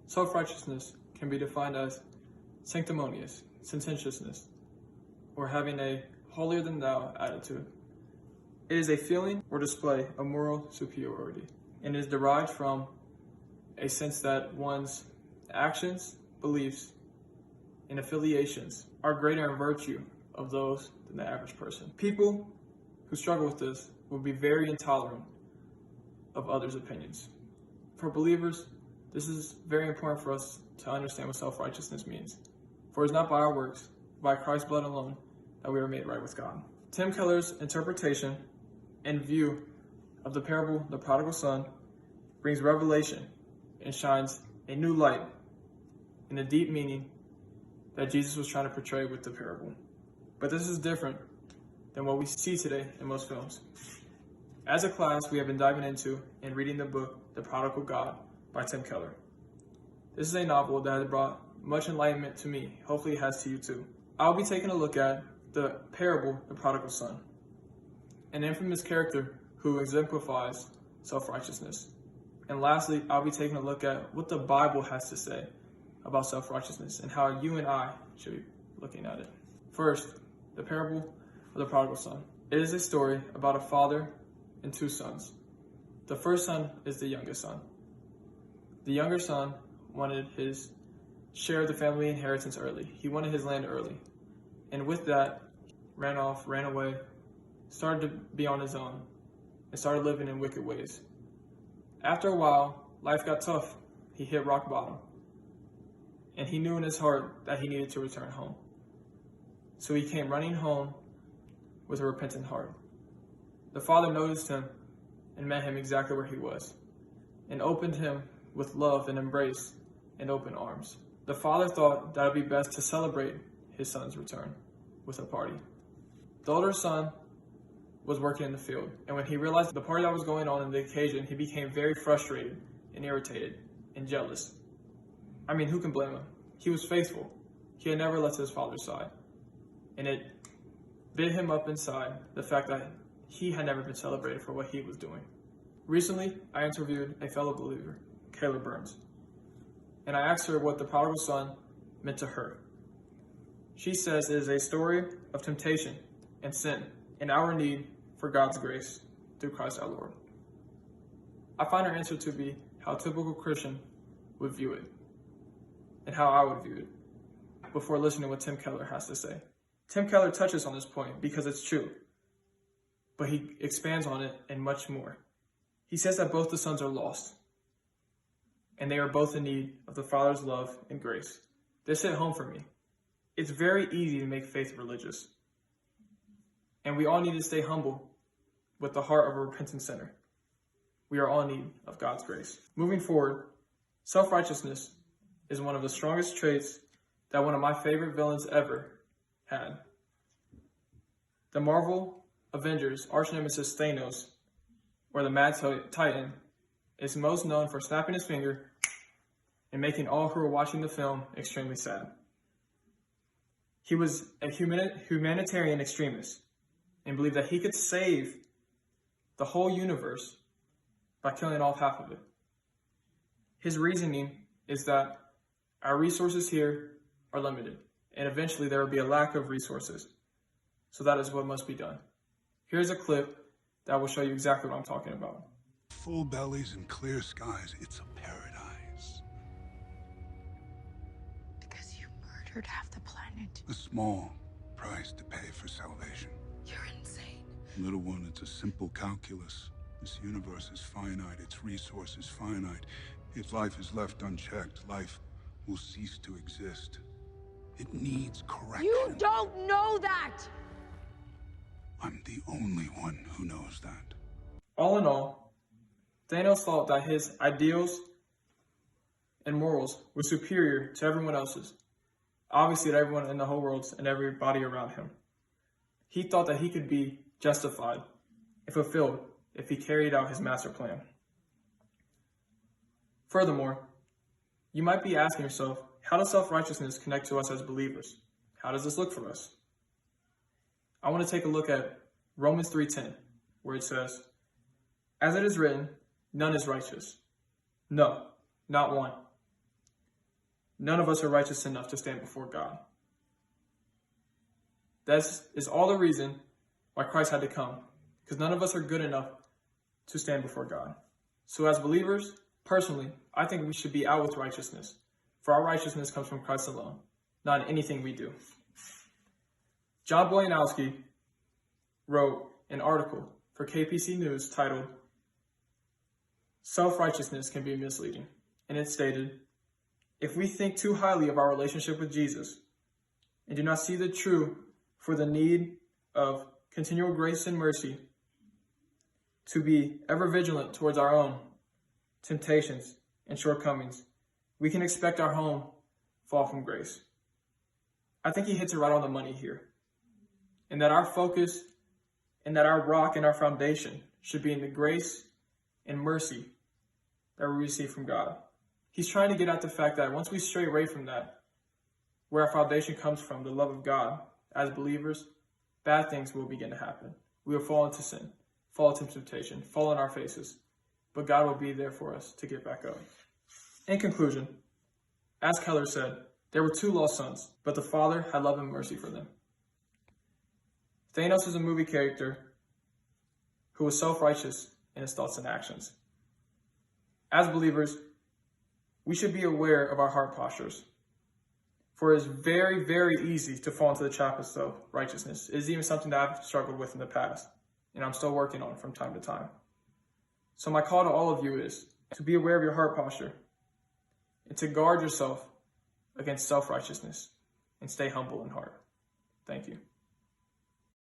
Self-righteousness can be defined as sanctimonious, sententiousness, or having a holier-than-thou attitude. It is a feeling or display of moral superiority, and is derived from a sense that one's actions, beliefs, and affiliations are greater in virtue of those than the average person. People who struggle with this will be very intolerant of others' opinions. For believers, this is very important for us to understand what self-righteousness means. For it is not by our works, by Christ's blood alone, that we are made right with God. Tim Keller's interpretation and view of the parable, the prodigal son, brings revelation and shines a new light in the deep meaning that Jesus was trying to portray with the parable. But this is different than what we see today in most films. As a class, we have been diving into and reading the book, The Prodigal God by Tim Keller. This is a novel that has brought much enlightenment to me. Hopefully it has to you too. I'll be taking a look at the parable, The Prodigal Son, an infamous character who exemplifies self-righteousness. And lastly, I'll be taking a look at what the Bible has to say about self-righteousness and how you and I should be looking at it. First, the parable of the prodigal son. It is a story about a father and two sons. The first son is the youngest son. The younger son wanted his share of the family inheritance early. He wanted his land early. And with that, ran away, started to be on his own, and started living in wicked ways. After a while, life got tough. He hit rock bottom. And he knew in his heart that he needed to return home. So he came running home with a repentant heart. The father noticed him and met him exactly where he was, and opened him with love and embrace and open arms. The father thought that it would be best to celebrate his son's return with a party. The older son was working in the field, and when he realized the party that was going on and the occasion, he became very frustrated and irritated and jealous. I mean, who can blame him? He was faithful. He had never left his father's side. And it bit him up inside, the fact that he had never been celebrated for what he was doing. Recently, I interviewed a fellow believer, Kayla Burns, and I asked her what the prodigal son meant to her. She says it is a story of temptation and sin and our need for God's grace through Christ our Lord. I find her answer to be how a typical Christian would view it, and how I would view it, before listening to what Tim Keller has to say. Tim Keller touches on this point because it's true, but he expands on it and much more. He says that both the sons are lost, and they are both in need of the Father's love and grace. This hit home for me. It's very easy to make faith religious, and we all need to stay humble with the heart of a repentant sinner. We are all in need of God's grace. Moving forward, self-righteousness is one of the strongest traits that one of my favorite villains ever had. The Marvel Avengers arch nemesis Thanos, or the Mad Titan, is most known for snapping his finger and making all who are watching the film extremely sad. He was a humanitarian extremist and believed that he could save the whole universe by killing off half of it. His reasoning is that our resources here are limited, and eventually there will be a lack of resources. So that is what must be done. Here's a clip that will show you exactly what I'm talking about. Full bellies and clear skies, it's a paradise. Because you murdered half the planet. A small price to pay for salvation. You're insane. Little one, it's a simple calculus. This universe is finite, its resource is finite. If life is left unchecked, life will cease to exist. It needs correction. You don't know that! I'm the only one who knows that. All in all, Thanos thought that his ideals and morals were superior to everyone else's. Obviously, to everyone in the whole world and everybody around him. He thought that he could be justified and fulfilled if he carried out his master plan. Furthermore, you might be asking yourself, how does self-righteousness connect to us as believers? How does this look for us? I want to take a look at Romans 3:10, where it says, "As it is written, none is righteous. No, not one. none of us are righteous enough to stand before God. That is all the reason why Christ had to come, because none of us are good enough to stand before God. So as believers, personally, I think we should be out with righteousness, for our righteousness comes from Christ alone, not in anything we do. John Boyanowski wrote an article for KPC News titled, "Self-Righteousness Can Be Misleading," and it stated, "If we think too highly of our relationship with Jesus and do not see the true for the need of continual grace and mercy, to be ever vigilant towards our own temptations and shortcomings, we can expect our home fall from grace." I think he hits it right on the money here, and that our focus and that our rock and our foundation should be in the grace and mercy that we receive from God. He's trying to get at the fact that once we stray away from that, where our foundation comes from, the love of God, as believers, bad things will begin to happen. We will fall into sin, fall into temptation, fall on our faces, but God will be there for us to get back up. In conclusion, as Keller said, there were two lost sons, but the Father had love and mercy for them. Thanos is a movie character who was self-righteous in his thoughts and actions. As believers, we should be aware of our heart postures. For it is very, very easy to fall into the trap of self-righteousness. It is even something that I've struggled with in the past, and I'm still working on from time to time. So my call to all of you is to be aware of your heart posture and to guard yourself against self-righteousness and stay humble in heart. Thank you.